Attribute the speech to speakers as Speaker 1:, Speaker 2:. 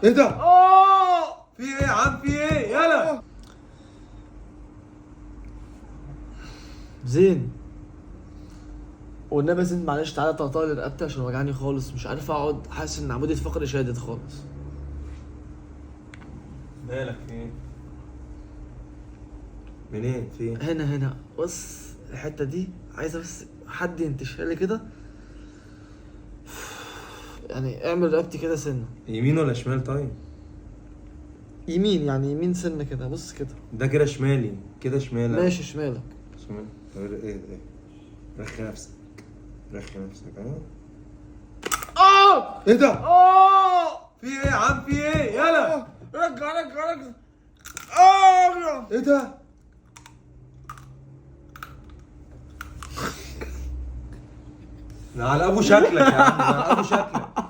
Speaker 1: ايه ده؟ في ايه يا عم؟ في ايه؟ يلا
Speaker 2: زين والنبي زين، معلش تعالى طقطق لي رقبتي عشان وجعني خالص، مش عارف اقعد، حاسس ان عمودي الفقري شادد خالص.
Speaker 1: مالك؟ في ايه؟ منين؟ في ايه؟
Speaker 2: هنا بص الحته دي عايزه بس حد ينتشها لي كده، يعني اعمل رقبتي كده سنه
Speaker 1: يمين ولا شمال؟ طيب
Speaker 2: يمين، يعني يمين سنه كده، بص كده.
Speaker 1: ده كده شمالي، كده شمال.
Speaker 2: ماشي شمالك.
Speaker 1: شمال. طب ايه؟ رخي نفسك، رخي نفسك. ايه ده؟ في ايه يا عم؟ في ايه؟ يلا
Speaker 2: رجع.
Speaker 1: ايه ده؟ على ابو شكلك يا عم، على ابو شكلك.